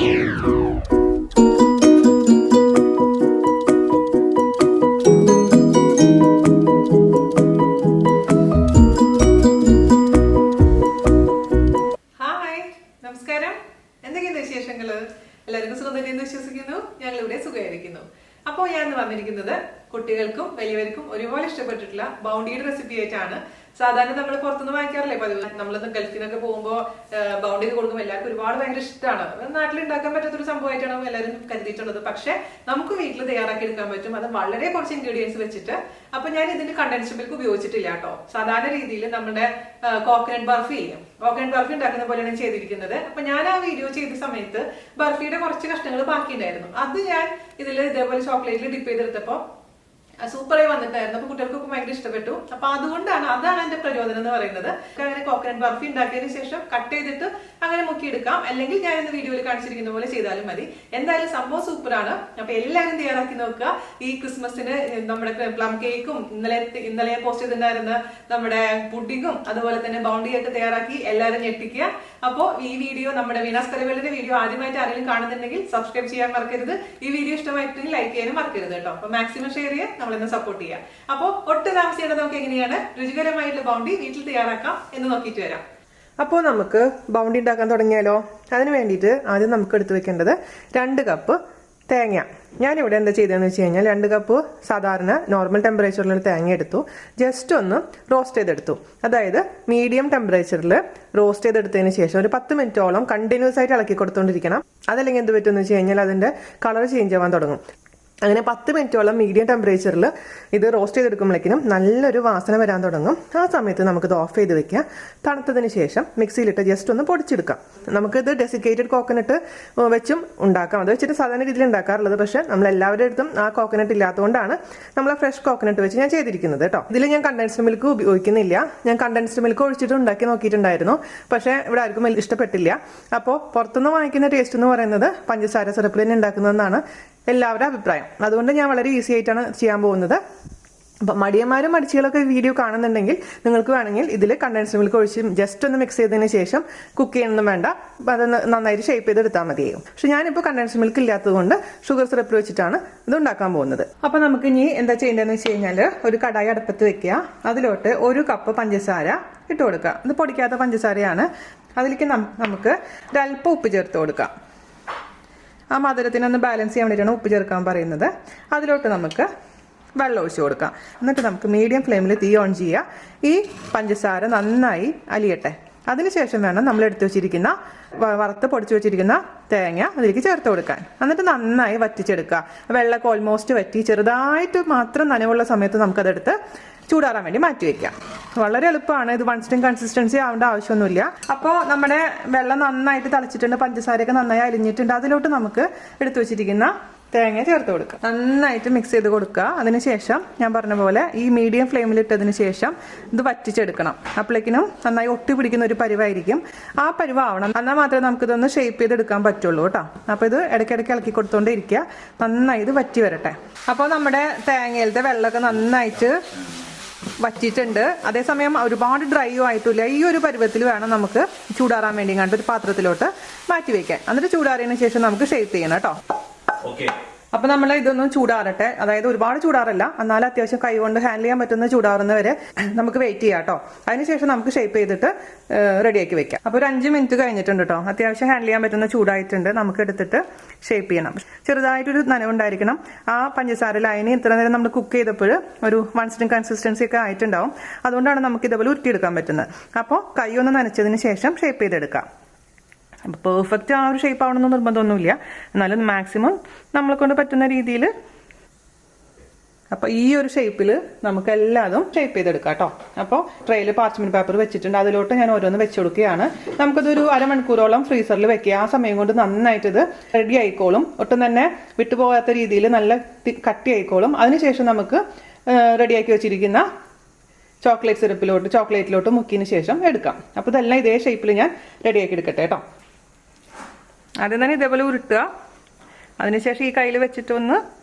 നമസ്കാരം, എന്തൊക്കെയാണ് വിശേഷങ്ങള്? എല്ലാവർക്കും സുഖം തന്നെയെന്ന് വിശ്വസിക്കുന്നു. ഞങ്ങളിവിടെ സുഖമായിരിക്കുന്നു. അപ്പോൾ ഞാൻ വന്നിരിക്കുന്നത് കുട്ടികൾക്കും വലിയവർക്കും ഒരുപോലെ ഇഷ്ടപ്പെട്ടിട്ടുള്ള ബൗണ്ടിയുടെ റെസിപ്പി ആയിട്ടാണ്. സാധാരണ നമ്മൾ പുറത്തുനിന്ന് വാങ്ങിക്കാറില്ലേ പതിവ്. നമ്മളൊന്ന് ഗൾഫിനൊക്കെ പോകുമ്പോൾ ബൗണ്ടി കൊടുക്കുമ്പോൾ എല്ലാവർക്കും ഒരുപാട് ഭയങ്കര ഇഷ്ടമാണ്. നാട്ടിൽ ഉണ്ടാക്കാൻ പറ്റാത്തൊരു സംഭവമായിട്ടാണ് എല്ലാവരും കരുതിയിട്ടുള്ളത്. പക്ഷെ നമുക്ക് വീട്ടിൽ തയ്യാറാക്കി എടുക്കാൻ പറ്റും. അത് വളരെ കുറച്ച് ഇൻഗ്രീഡിയൻസ് വെച്ചിട്ട്. അപ്പൊ ഞാൻ ഇതിന് കണ്ടൻസ്ഡ് മിൽക്ക് ഉപയോഗിച്ചിട്ടില്ല കേട്ടോ. സാധാരണ രീതിയിൽ നമ്മുടെ കോക്കനട്ട് ബർഫി ഉണ്ടാക്കുന്ന പോലെയാണ് ചെയ്തിരിക്കുന്നത്. അപ്പൊ ഞാൻ ആ വീഡിയോ ചെയ്ത സമയത്ത് ബർഫിയുടെ കുറച്ച് കഷ്ണങ്ങൾ ബാക്കിയുണ്ടായിരുന്നു. അത് ഞാൻ ഇതിൽ ഇതേപോലെ ചോക്ലേറ്റിൽ ഡിപ്പ് ചെയ്തെടുത്തപ്പോ സൂപ്പറായി വന്നിട്ടായിരുന്നു. അപ്പൊ കുട്ടികൾക്കൊക്കെ ഭയങ്കര ഇഷ്ടപ്പെട്ടു. അപ്പൊ അതാണ് എന്റെ പ്രചോദനം എന്ന് പറയുന്നത്. അങ്ങനെ കോക്കനട്ട് ബർഫി ഉണ്ടാക്കിയതിനു ശേഷം കട്ട് ചെയ്തിട്ട് അങ്ങനെ മുക്കിയെടുക്കാം. അല്ലെങ്കിൽ ഞാൻ ഇന്ന് വീഡിയോയിൽ കാണിച്ചിരിക്കുന്ന പോലെ ചെയ്താലും മതി. എന്തായാലും സംഭവം സൂപ്പറാണ്. അപ്പൊ എല്ലാവരും തയ്യാറാക്കി നോക്കുക. ഈ ക്രിസ്മസിന് നമ്മുടെ പ്ലം കേക്കും ഇന്നലെ പോസ്റ്റ് ചെയ്തിട്ടുണ്ടായിരുന്ന നമ്മുടെ പുഡിങ്ങും അതുപോലെ തന്നെ ബൗണ്ടിയൊക്കെ തയ്യാറാക്കി എല്ലാവരും ഞെട്ടിക്കുക. അപ്പോൾ ഈ വീഡിയോ നമ്മുടെ വീനാസ് കറിവേലിന്റെ വീഡിയോ ആദ്യമായിട്ട് ആരെങ്കിലും കാണുന്നുണ്ടെങ്കിൽ സബ്സ്ക്രൈബ് ചെയ്യാൻ മറക്കരുത്. ഈ വീഡിയോ ഇഷ്ടമായിട്ടുണ്ടെങ്കിൽ ലൈക്ക് ചെയ്യാനും മറക്കരുത് കേട്ടോ. അപ്പൊ മാക്സിമം ഷെയർ ചെയ്യാൻ നമ്മളെന്ന് സപ്പോർട്ട് ചെയ്യാം. അപ്പോൾ ഒട്ടും താമസിയാതെ നമുക്ക് എങ്ങനെയാണ് രുചികരമായിട്ടുള്ള ബൗണ്ടി വീട്ടിൽ തയ്യാറാക്കാം എന്ന് നോക്കിയിട്ട് വരാം. അപ്പോൾ നമുക്ക് ബൗണ്ടി ഉണ്ടാക്കാൻ തുടങ്ങിയാലോ? അതിന് വേണ്ടിയിട്ട് ആദ്യം നമുക്ക് എടുത്തു വെക്കേണ്ടത് 2 കപ്പ് തേങ്ങ. ഞാനിവിടെ എന്താ ചെയ്തതെന്ന് വെച്ച് കഴിഞ്ഞാൽ 2 കപ്പ് സാധാരണ നോർമൽ ടെമ്പറേച്ചറിലുള്ള തേങ്ങ എടുത്തു. ജസ്റ്റ് ഒന്ന് റോസ്റ്റ് ചെയ്തെടുത്തു. അതായത് മീഡിയം ടെമ്പറേച്ചറിൽ റോസ്റ്റ് ചെയ്തെടുത്തതിന് ശേഷം ഒരു 10 മിനിറ്റോളം കണ്ടിന്യൂസ് ആയിട്ട് ഇളക്കി കൊടുത്തുകൊണ്ടിരിക്കണം. അതല്ലെങ്കിൽ എന്ത് പറ്റുമെന്ന് വെച്ച് കഴിഞ്ഞാൽ അതിൻ്റെ കളർ ചേഞ്ച് ആവാൻ തുടങ്ങും. അങ്ങനെ 10 മിനിറ്റോളം മീഡിയം ടെമ്പറേച്ചറിൽ ഇത് റോസ്റ്റ് ചെയ്തെടുക്കുമ്പോഴേക്കും നല്ലൊരു വാസന വരാൻ തുടങ്ങും. ആ സമയത്ത് നമുക്കിത് ഓഫ് ചെയ്ത് വെക്കാം. തണുത്തതിന് ശേഷം മിക്സിയിലിട്ട് ജസ്റ്റ് ഒന്ന് പൊടിച്ചെടുക്കാം. നമുക്കിത് ഡെസിക്കേറ്റഡ് കോക്കനട്ട് വെച്ചും ഉണ്ടാക്കാം. അത് വെച്ചിട്ട് സാധാരണ രീതിയിൽ ഉണ്ടാക്കാറുള്ളത്. പക്ഷേ നമ്മൾ എല്ലാവരുടെ അടുത്തും ആ കോക്കനട്ട് ഇല്ലാത്തതുകൊണ്ടാണ് നമ്മൾ ഫ്രഷ് കോക്കനട്ട് വെച്ച് ഞാൻ ചെയ്തിരിക്കുന്നത് കേട്ടോ. ഇതിൽ ഞാൻ കണ്ടൻസ്ഡ് മിൽക്ക് ഉപയോഗിക്കുന്നില്ല. ഞാൻ കണ്ടൻസ്ഡ് മിൽക്ക് ഒഴിച്ചിട്ട് ഉണ്ടാക്കി നോക്കിയിട്ടുണ്ടായിരുന്നു. പക്ഷേ ഇവിടെ ആർക്കും ഇഷ്ടപ്പെട്ടില്ല. അപ്പോൾ പുറത്തുനിന്ന് വാങ്ങിക്കുന്ന ടേസ്റ്റ് എന്ന് പറയുന്നത് പഞ്ചസാര സിറപ്പിൽ തന്നെ ഉണ്ടാക്കുന്നതെന്നാണ് എല്ലാവരുടെ അഭിപ്രായം. അതുകൊണ്ട് ഞാൻ വളരെ ഈസി ആയിട്ടാണ് ചെയ്യാൻ പോകുന്നത്. അപ്പം മടിയന്മാരും മടിച്ചികളൊക്കെ വീഡിയോ കാണുന്നുണ്ടെങ്കിൽ നിങ്ങൾക്ക് വേണമെങ്കിൽ ഇതിൽ കണ്ടൻസ്ഡ് മിൽക്ക് ഒഴിച്ച് ജസ്റ്റ് ഒന്ന് മിക്സ് ചെയ്തതിന് ശേഷം കുക്ക് ചെയ്യണമെന്നും വേണ്ട. അത് നന്നായിട്ട് ഷേപ്പ് ചെയ്തെടുത്താൽ മതിയാവും. പക്ഷെ ഞാനിപ്പോൾ കണ്ടൻസ്ഡ് മിൽക്ക് ഇല്ലാത്തത് കൊണ്ട് ഷുഗർ സിറപ്പിൽ വെച്ചിട്ടാണ് ഇത് ഉണ്ടാക്കാൻ പോകുന്നത്. അപ്പം നമുക്ക് ഇനി എന്താ ചെയ്യേണ്ടതെന്ന് വെച്ച് കഴിഞ്ഞാൽ ഒരു കടായി അടുപ്പത്ത് വെക്കുക. അതിലോട്ട് 1 കപ്പ് പഞ്ചസാര ഇട്ട് കൊടുക്കുക. ഇത് പൊടിക്കാത്ത പഞ്ചസാരയാണ്. അതിലേക്ക് നമുക്ക് ഒരല്പം ഉപ്പ് ചേർത്ത് കൊടുക്കാം. ആ മധുരത്തിനൊന്ന് ബാലൻസ് ചെയ്യാൻ വേണ്ടിയിട്ടാണ് ഉപ്പ് ചേർക്കാൻ പറയുന്നത്. അതിലോട്ട് നമുക്ക് വെള്ളം ഒഴിച്ചു കൊടുക്കാം. എന്നിട്ട് നമുക്ക് മീഡിയം ഫ്ലെയിമിൽ തീ ഓൺ ചെയ്യുക. ഈ പഞ്ചസാര നന്നായി അലിയട്ടെ. അതിനുശേഷം വേണം നമ്മൾ എടുത്തു വെച്ചിരിക്കുന്ന വറുത്ത് പൊടിച്ചു വെച്ചിരിക്കുന്ന തേങ്ങ അതിലേക്ക് ചേർത്ത് കൊടുക്കാൻ. എന്നിട്ട് നന്നായി വറ്റിച്ചെടുക്കുക. വെള്ളമൊക്കെ ഓൾമോസ്റ്റ് വറ്റി ചെറുതായിട്ട് മാത്രം നനവുള്ള സമയത്ത് നമുക്കതെടുത്ത് ചൂടാറാൻ വേണ്ടി മാറ്റി വെക്കാം. വളരെ എളുപ്പമാണ്. ഇത് വൺ സ്റ്റിം കൺസിസ്റ്റൻസി ആവേണ്ട ആവശ്യമൊന്നുമില്ല. അപ്പോൾ നമ്മുടെ വെള്ളം നന്നായിട്ട് തിളച്ചിട്ടുണ്ട്. പഞ്ചസാരയൊക്കെ നന്നായി അലിഞ്ഞിട്ടുണ്ട്. അതിലോട്ട് നമുക്ക് എടുത്തു വെച്ചിരിക്കുന്ന തേങ്ങ ചേർത്ത് കൊടുക്കുക. നന്നായിട്ട് മിക്സ് ചെയ്ത് കൊടുക്കുക. അതിനുശേഷം ഞാൻ പറഞ്ഞ പോലെ ഈ മീഡിയം ഫ്ലെയിമിൽ ഇട്ടതിന് ശേഷം ഇത് വറ്റിച്ചെടുക്കണം. അപ്പോഴേക്കിനും നന്നായി ഒട്ടി പിടിക്കുന്ന ഒരു പരുവായിരിക്കും. ആ പരുവാവണം. എന്നാൽ മാത്രമേ നമുക്കിതൊന്ന് ഷേപ്പ് ചെയ്തെടുക്കാൻ പറ്റുള്ളൂ കേട്ടോ. അപ്പോൾ ഇത് ഇടയ്ക്കിടയ്ക്ക് ഇളക്കി കൊടുത്തോണ്ടേ ഇരിക്കുക. നന്നായി ഇത് വറ്റി വരട്ടെ. അപ്പോൾ നമ്മുടെ തേങ്ങയിലത്തെ വെള്ളമൊക്കെ നന്നായിട്ട് വറ്റിയിട്ടുണ്ട്. അതേസമയം ഒരുപാട് ഡ്രൈയും ആയിട്ടില്ല. ഈ ഒരു പരുവത്തിൽ വേണം നമുക്ക് ചൂടാറാൻ വേണ്ടി കണ്ട് ഒരു പാത്രത്തിലോട്ട് മാറ്റി വെക്കാൻ. എന്നിട്ട് ചൂടാറിയതിനു ശേഷം നമുക്ക് ഷേപ്പ് ചെയ്യണം കേട്ടോ. അപ്പൊ നമ്മൾ ഇതൊന്നും ചൂടാറട്ടെ. അതായത് ഒരുപാട് ചൂടാറില്ല, എന്നാലും അത്യാവശ്യം കൈ കൊണ്ട് ഹാൻഡിൽ ചെയ്യാൻ പറ്റുന്ന ചൂടാറുന്നവരെ നമുക്ക് വെയിറ്റ് ചെയ്യാം കേട്ടോ. അതിനുശേഷം നമുക്ക് ഷേപ്പ് ചെയ്തിട്ട് റെഡിയാക്കി വെക്കാം. അപ്പോൾ ഒരു 5 മിനിറ്റ് കഴിഞ്ഞിട്ടുണ്ട് കേട്ടോ. അത്യാവശ്യം ഹാൻഡിൽ ചെയ്യാൻ പറ്റുന്ന ചൂടായിട്ടുണ്ട്. നമുക്ക് എടുത്തിട്ട് ഷേപ്പ് ചെയ്യണം. ചെറുതായിട്ടൊരു നനവുണ്ടായിരിക്കണം. ആ പഞ്ചസാര ലൈനി ഇത്ര നേരം നമ്മൾ കുക്ക് ചെയ്തപ്പോൾ ഒരു വൺ സ്റ്റിം കൺസിസ്റ്റൻസി ഒക്കെ ആയിട്ടുണ്ടാവും. അതുകൊണ്ടാണ് നമുക്ക് ഇതുപോലെ ഉരുട്ടിയെടുക്കാൻ പറ്റുന്നത്. അപ്പോൾ കൈ ഒന്ന് നനച്ചതിന് ശേഷം ഷേപ്പ് ചെയ്തെടുക്കാം. അപ്പോൾ പെർഫെക്റ്റ് ആ ഒരു ഷേപ്പ് ആവണമെന്ന് നിർബന്ധമൊന്നുമില്ല. എന്നാലും മാക്സിമം നമ്മളെ കൊണ്ട് പറ്റുന്ന രീതിയിൽ. അപ്പോൾ ഈ ഒരു ഷേപ്പിൽ നമുക്ക് എല്ലാതും ഷേപ്പ് ചെയ്തെടുക്കാം കേട്ടോ. അപ്പോൾ ട്രെയിൽ പാർച്ച്മെന്റ് പേപ്പർ വെച്ചിട്ടുണ്ട്. അതിലോട്ട് ഞാൻ ഓരോന്ന് വെച്ച് കൊടുക്കുകയാണ്. നമുക്കിതൊരു അരമണിക്കൂറോളം ഫ്രീസറിൽ വെക്കുക. ആ സമയം കൊണ്ട് നന്നായിട്ട് ഇത് റെഡി ആയിക്കോളും. ഒട്ടും തന്നെ വിട്ടുപോകാത്ത രീതിയിൽ നല്ല കട്ടി ആയിക്കോളും. അതിനുശേഷം നമുക്ക് റെഡിയാക്കി വെച്ചിരിക്കുന്ന ചോക്ലേറ്റിലോട്ട് മുക്കിയതിന് ശേഷം എടുക്കാം. അപ്പോൾ ഇതെല്ലാം ഇതേ ഷേപ്പിൽ ഞാൻ റെഡിയാക്കി എടുക്കട്ടെ കേട്ടോ. ആദ്യം തന്നെ ഇതേപോലെ ഉരുട്ടുക. അതിനുശേഷം ഈ കയ്യിൽ വെച്ചിട്ട് ഒന്ന്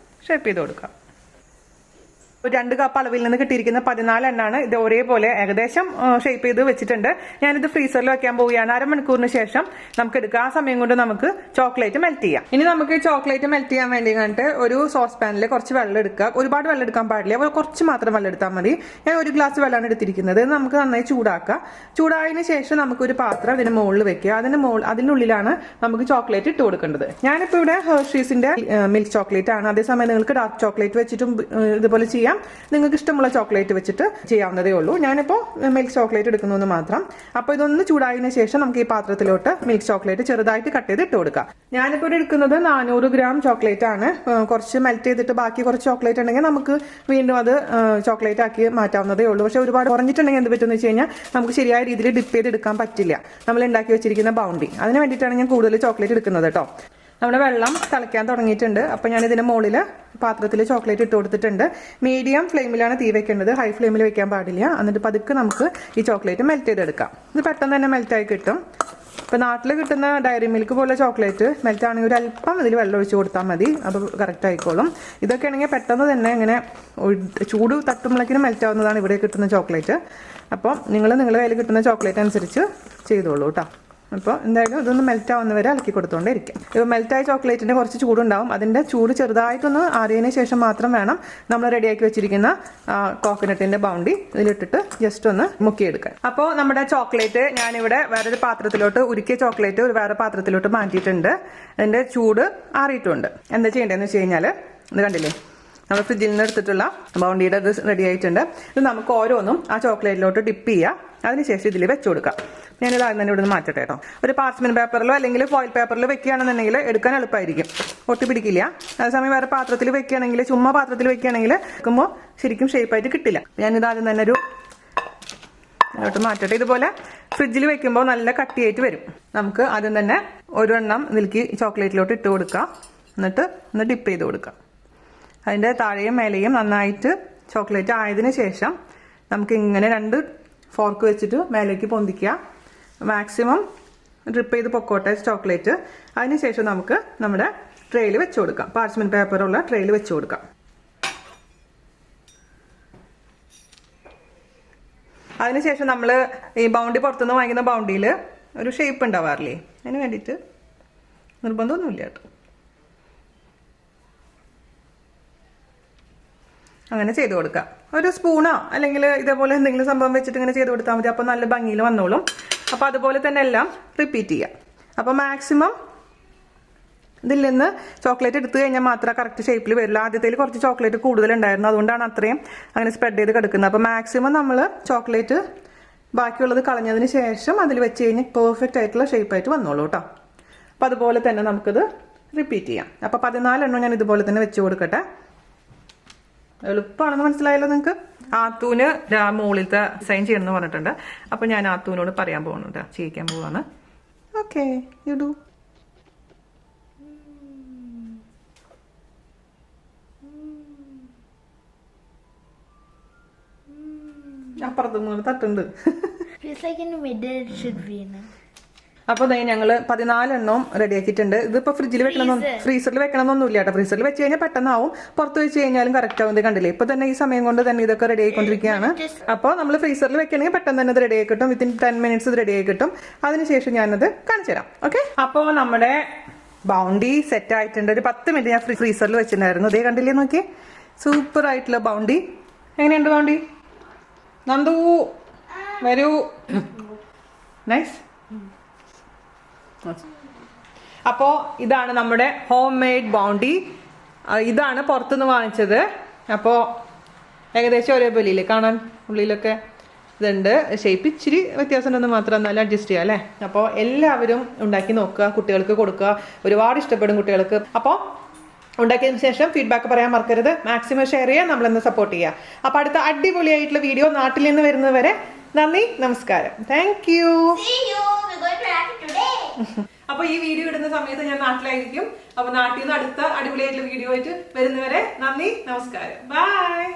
ഷേപ്പ് ചെയ്ത് കൊടുക്കാം. 2 കപ്പ് അളവിൽ നിന്ന് കിട്ടിയിരിക്കുന്ന 14 എണ്ണാണ്. ഇത് ഒരേപോലെ ഏകദേശം ഷേപ്പ് ചെയ്ത് വെച്ചിട്ടുണ്ട്. ഞാനിത് ഫ്രീസറിൽ വെക്കാൻ പോവുകയാണ്. അരമണിക്കൂറിന് ശേഷം നമുക്ക് എടുക്കാം. ആ സമയം കൊണ്ട് നമുക്ക് ചോക്ലേറ്റ് മെൽറ്റ് ചെയ്യാം. ഇനി നമുക്ക് ചോക്ലേറ്റ് മെൽറ്റ് ചെയ്യാൻ വേണ്ടി കണ്ടിട്ട് ഒരു സോസ് പാനിൽ കുറച്ച് വെള്ളം എടുക്കുക. ഒരുപാട് വെള്ളം എടുക്കാൻ പാടില്ല, കുറച്ച് മാത്രം വെള്ളം എടുത്താൽ മതി. ഞാൻ 1 ഗ്ലാസ് വെള്ളമാണ് എടുത്തിരിക്കുന്നത്. നമുക്ക് നന്നായി ചൂടാക്കുക. ചൂടായതിനു ശേഷം നമുക്കൊരു പാത്രം ഇതിന് മുകളിൽ വെക്കുക. അതിനുള്ളിലാണ് നമുക്ക് ചോക്ലേറ്റ് ഇട്ട് കൊടുക്കേണ്ടത്. ഞാനിപ്പോൾ ഇവിടെ ഹെർഷീസിന്റെ മിൽക്ക് ചോക്ലേറ്റ് ആണ്. അതേസമയം നിങ്ങൾക്ക് ഡാർക്ക് ചോക്ലേറ്റ് വെച്ചിട്ടും ഇതുപോലെ ചെയ്യാം. നിങ്ങൾക്ക് ഇഷ്ടമുള്ള ചോക്ലേറ്റ് വെച്ചിട്ട് ചെയ്യാവുന്നതേ ഉള്ളൂ. ഞാനിപ്പോൾ മിൽക്ക് ചോക്ലേറ്റ് എടുക്കുന്നു മാത്രം. അപ്പോൾ ഇതൊന്ന് ചൂടായതിനു ശേഷം നമുക്ക് ഈ പാത്രത്തിലോട്ട് മിൽക്ക് ചോക്ലേറ്റ് ചെറുതായിട്ട് കട്ട് ചെയ്ത് ഇട്ട് കൊടുക്കാം. ഞാനിപ്പോൾ എടുക്കുന്നത് 400 ഗ്രാം ചോക്ലേറ്റ് ആണ്. കുറച്ച് മെൽറ്റ് ചെയ്തിട്ട് ബാക്കി കുറച്ച് ചോക്ലേറ്റ് ഉണ്ടെങ്കിൽ നമുക്ക് വീണ്ടും അത് ചോക്ലേറ്റ് ആക്കി മാറ്റാവുന്നതേ ഉള്ളൂ. പക്ഷെ ഒരുപാട് കുറഞ്ഞിട്ടുണ്ടെങ്കിൽ എന്ത് പറ്റുമെന്ന് വെച്ച് കഴിഞ്ഞാൽ നമുക്ക് ശരിയായ രീതിയിൽ ഡിപ്പ് ചെയ്തെടുക്കാൻ പറ്റില്ല. നമ്മൾ ഉണ്ടാക്കി വെച്ചിരിക്കുന്ന ബൗണ്ടി, അതിന് വേണ്ടിയിട്ടാണ് ഞാൻ കൂടുതൽ ചോക്ലേറ്റ് എടുക്കുന്നത് കേട്ടോ. നമ്മുടെ വെള്ളം തിളയ്ക്കാൻ തുടങ്ങിയിട്ടുണ്ട്. അപ്പോൾ ഞാൻ ഇതിന് മുകളിൽ പാത്രത്തിൽ ചോക്ലേറ്റ് ഇട്ട് കൊടുത്തിട്ടുണ്ട്. മീഡിയം ഫ്ലെയിമിലാണ് തീ വെക്കേണ്ടത്, ഹൈ ഫ്ലെയിമിൽ വെക്കാൻ പാടില്ല. എന്നിട്ട് പതുക്കെ നമുക്ക് ഈ ചോക്ലേറ്റ് മെൽറ്റ് ചെയ്തെടുക്കാം. ഇത് പെട്ടെന്ന് തന്നെ മെൽറ്റായി കിട്ടും. ഇപ്പോൾ നാട്ടിൽ കിട്ടുന്ന ഡയറി മിൽക്ക് പോലെ ചോക്ലേറ്റ് മെൽറ്റ് ആണെങ്കിൽ ഒരു അല്പം ഇതിൽ വെള്ളം ഒഴിച്ച് കൊടുത്താൽ മതി, അത് കറക്റ്റ് ആയിക്കോളും. ഇതൊക്കെ ആണെങ്കിൽ പെട്ടെന്ന് തന്നെ ഇങ്ങനെ ചൂട് തട്ടുമ്പോഴേക്കിനും മെൽറ്റ് ആവുന്നതാണ് ഇവിടെ കിട്ടുന്ന ചോക്ലേറ്റ്. അപ്പോൾ നിങ്ങളുടെ കയ്യിൽ കിട്ടുന്ന ചോക്ലേറ്റ് അനുസരിച്ച് ചെയ്തോളൂ കേട്ടോ. അപ്പോൾ എന്തായാലും ഇതൊന്ന് മെൽറ്റ് ആവുന്നവരെ ഇളക്കി കൊടുത്തുകൊണ്ടിരിക്കും. ഇപ്പോൾ മെൽറ്റായ ചോക്ലേറ്റിൻ്റെ കുറച്ച് ചൂടുണ്ടാവും. അതിൻ്റെ ചൂട് ചെറുതായിട്ടൊന്ന് ആറിയതിന് ശേഷം മാത്രം വേണം നമ്മൾ റെഡിയാക്കി വെച്ചിരിക്കുന്ന കോക്കനട്ടിൻ്റെ ബൗണ്ടി ഇതിലിട്ടിട്ട് ജസ്റ്റ് ഒന്ന് മുക്കിയെടുക്കാൻ. അപ്പോൾ നമ്മുടെ ചോക്ലേറ്റ് ഞാനിവിടെ വേറൊരു പാത്രത്തിലോട്ട് ഉരുക്കിയ ചോക്ലേറ്റ് ഒരു വേറെ പാത്രത്തിലോട്ട് മാറ്റിയിട്ടുണ്ട്. അതിൻ്റെ ചൂട് ആറിയിട്ടുണ്ട്. എന്താ ചെയ്യേണ്ടതെന്ന് വെച്ച് കഴിഞ്ഞാൽ ഇത് കണ്ടില്ലേ, നമ്മൾ ഫ്രിഡ്ജിൽ നിന്ന് എടുത്തിട്ടുള്ള ബൗണ്ടിയുടെ ഇത് റെഡി ആയിട്ടുണ്ട്. ഇത് നമുക്ക് ഓരോന്നും ആ ചോക്ലേറ്റിലോട്ട് ഡിപ്പ് ചെയ്യുക. അതിനുശേഷം ഇതിൽ വെച്ച് കൊടുക്കാം. ഞാനിത് ആദ്യം തന്നെ ഇവിടെ നിന്ന് മാറ്റട്ടെ കേട്ടോ. ഒരു പാർച്ച്മെന്റ് പേപ്പറിലോ അല്ലെങ്കിൽ ഫോയിൽ പേപ്പറിലോ വെക്കുകയാണെന്നുണ്ടെങ്കിൽ എടുക്കാൻ എളുപ്പമായിരിക്കും, ഒട്ടിപ്പിടിക്കില്ല. അതേസമയം വേറെ പാത്രത്തിൽ വെക്കുകയാണെങ്കിൽ, ചുമ്മാ പാത്രത്തിൽ വെക്കുകയാണെങ്കിൽ വെക്കുമ്പോൾ ശരിക്കും ഷേപ്പായിട്ട് കിട്ടില്ല. ഞാനിത് ആദ്യം തന്നെ മാറ്റട്ടെ. ഇതുപോലെ ഫ്രിഡ്ജിൽ വെക്കുമ്പോൾ നല്ല കട്ടിയായിട്ട് വരും. നമുക്ക് ആദ്യം തന്നെ ഒരെണ്ണം ഇതിലേക്ക് ചോക്ലേറ്റിലോട്ട് ഇട്ട് കൊടുക്കാം. എന്നിട്ട് ഒന്ന് ഡിപ്പ് ചെയ്ത് കൊടുക്കാം. അതിൻ്റെ താഴെയും മേലെയും നന്നായിട്ട് ചോക്ലേറ്റ് ആയതിനു ശേഷം നമുക്ക് ഇങ്ങനെ 2 ഫോർക്ക് വെച്ചിട്ട് മേലേക്ക് പൊന്തിക്കുക. മാക്സിമം ഡ്രിപ്പ് ചെയ്ത് പൊക്കോട്ടെ ചോക്ലേറ്റ്. അതിനുശേഷം നമുക്ക് നമ്മുടെ ട്രേയിൽ വെച്ച് കൊടുക്കാം. പാർച്ച്മെന്റ് പേപ്പറുള്ള ട്രേയിൽ വെച്ച് കൊടുക്കാം. അതിനുശേഷം നമ്മൾ ഈ ബൗണ്ടി പുറത്തുനിന്ന് വാങ്ങിക്കുന്ന ബൗണ്ടിയിൽ ഒരു ഷേപ്പ് ഉണ്ടാവാറില്ലേ, അതിന് വേണ്ടിയിട്ട് നിർബന്ധമൊന്നുമില്ല കേട്ടോ. അങ്ങനെ ചെയ്ത് കൊടുക്കാം. ഒരു സ്പൂണോ അല്ലെങ്കിൽ ഇതേപോലെ എന്തെങ്കിലും സംഭവം വെച്ചിട്ട് ഇങ്ങനെ ചെയ്ത് കൊടുത്താൽ മതി. അപ്പോൾ നല്ല ഭംഗിയിൽ വന്നോളും. അപ്പോൾ അതുപോലെ തന്നെ എല്ലാം റിപ്പീറ്റ് ചെയ്യാം. അപ്പോൾ മാക്സിമം ഇതിൽ നിന്ന് ചോക്ലേറ്റ് എടുത്തു കഴിഞ്ഞാൽ മാത്രമേ കറക്റ്റ് ഷേപ്പിൽ വരില്ല. ആദ്യത്തേൽ കുറച്ച് ചോക്ലേറ്റ് കൂടുതലുണ്ടായിരുന്നു, അതുകൊണ്ടാണ് അത്രയും അങ്ങനെ സ്പ്രെഡ് ചെയ്ത് കിടക്കുന്നത്. അപ്പോൾ മാക്സിമം നമ്മൾ ചോക്ലേറ്റ് ബാക്കിയുള്ളത് കളഞ്ഞതിന് ശേഷം അതിൽ വെച്ച് കഴിഞ്ഞാൽ പെർഫെക്റ്റ് ആയിട്ടുള്ള ഷേപ്പായിട്ട് വന്നോളൂ കേട്ടോ. അപ്പോൾ അതുപോലെ തന്നെ നമുക്കിത് റിപ്പീറ്റ് ചെയ്യാം. അപ്പോൾ 14 എണ്ണം ഞാൻ ഇതുപോലെ തന്നെ വെച്ച് കൊടുക്കട്ടെ. എളുപ്പമാണെന്ന് മനസ്സിലായല്ലോ നിങ്ങൾക്ക്. ആത്തൂന് മുകളിലത്തെ സൈൻ ചെയ്യണമെന്ന് പറഞ്ഞിട്ടുണ്ട്. അപ്പോൾ ഞാൻ ആത്തൂനോട് പറയാൻ പോകുന്നുണ്ട്, ചെയ്യിക്കാൻ പോവാണ്. Okay, you do. അപ്പുറത്ത് മൂന്ന് തട്ടുണ്ട്. അപ്പോൾ ഞങ്ങൾ 14 എണ്ണവും റെഡിയാക്കിയിട്ടുണ്ട്. ഇതിപ്പോൾ ഫ്രിഡ്ജിൽ വെക്കണമെന്നൊന്നും ഫ്രീസറിൽ വെക്കണമെന്നൊന്നുമില്ല കേട്ടോ. ഫ്രീസറിൽ വെച്ച് കഴിഞ്ഞാൽ പെട്ടെന്നാവും, പുറത്ത് വെച്ച് കഴിഞ്ഞാലും കറക്റ്റ് ആവും. ഇത് കണ്ടില്ലേ, ഇപ്പൊ തന്നെ ഈ സമയം കൊണ്ട് തന്നെ ഇതൊക്കെ റെഡി ആയിക്കൊണ്ടിരിക്കുകയാണ്. അപ്പോൾ നമ്മൾ ഫ്രീസറിൽ വെക്കണമെങ്കിൽ പെട്ടെന്ന് തന്നെ ഇത് റെഡി ആയി കിട്ടും. വിത്തിൻ 10 മിനിറ്റ്സ് ഇത് റെഡി ആയി കിട്ടും. അതിനുശേഷം ഞാനത് കാണിച്ചു തരാം. ഓക്കെ, അപ്പോൾ നമ്മുടെ ബൗണ്ടി സെറ്റ് ആയിട്ടുണ്ട്. ഒരു 10 മിനിറ്റ് ഞാൻ ഫ്രീസറിൽ വെച്ചിട്ടുണ്ടായിരുന്നു. ഇതേ കണ്ടില്ലേ, നോക്കി സൂപ്പർ ആയിട്ടുള്ള ബൗണ്ടി. എങ്ങനെയുണ്ട് ബൗണ്ടി? നന്ദു വരൂ. നൈസ്. അപ്പോൾ ഇതാണ് നമ്മുടെ ഹോം മെയ്ഡ് ബൗണ്ടി. ഇതാണ് പുറത്തുനിന്ന് വാങ്ങിച്ചത്. അപ്പോൾ ഏകദേശം ഒരേപോലെയില്ലേ കാണാൻ, ഉള്ളിലൊക്കെ ഇതുണ്ട്. ഷേപ്പ് ഇച്ചിരി വ്യത്യാസം ഉണ്ടെന്ന് മാത്രം, എന്നാലും അഡ്ജസ്റ്റ് ചെയ്യാം അല്ലേ. അപ്പോൾ എല്ലാവരും ഉണ്ടാക്കി നോക്കുക, കുട്ടികൾക്ക് കൊടുക്കുക, ഒരുപാട് ഇഷ്ടപ്പെടും കുട്ടികൾക്ക്. അപ്പോൾ ഉണ്ടാക്കിയതിന് ശേഷം ഫീഡ്ബാക്ക് പറയാൻ മറക്കരുത്. മാക്സിമം ഷെയർ ചെയ്യാൻ നമ്മളെന്ന് സപ്പോർട്ട് ചെയ്യുക. അപ്പോൾ അടുത്ത അടിപൊളിയായിട്ടുള്ള വീഡിയോ നാട്ടിൽ നിന്ന് വരുന്നവരെ നന്ദി, നമസ്കാരം. Thank you. അപ്പൊ ഈ വീഡിയോ ഇടുന്ന സമയത്ത് ഞാൻ നാട്ടിലായിരിക്കും. അപ്പൊ നാട്ടിൽ നിന്ന് അടുത്ത അടിപൊളിയായിട്ടുള്ള വീഡിയോ ആയിട്ട് വരുന്നവരെ നന്ദി, നമസ്കാരം. ബൈ.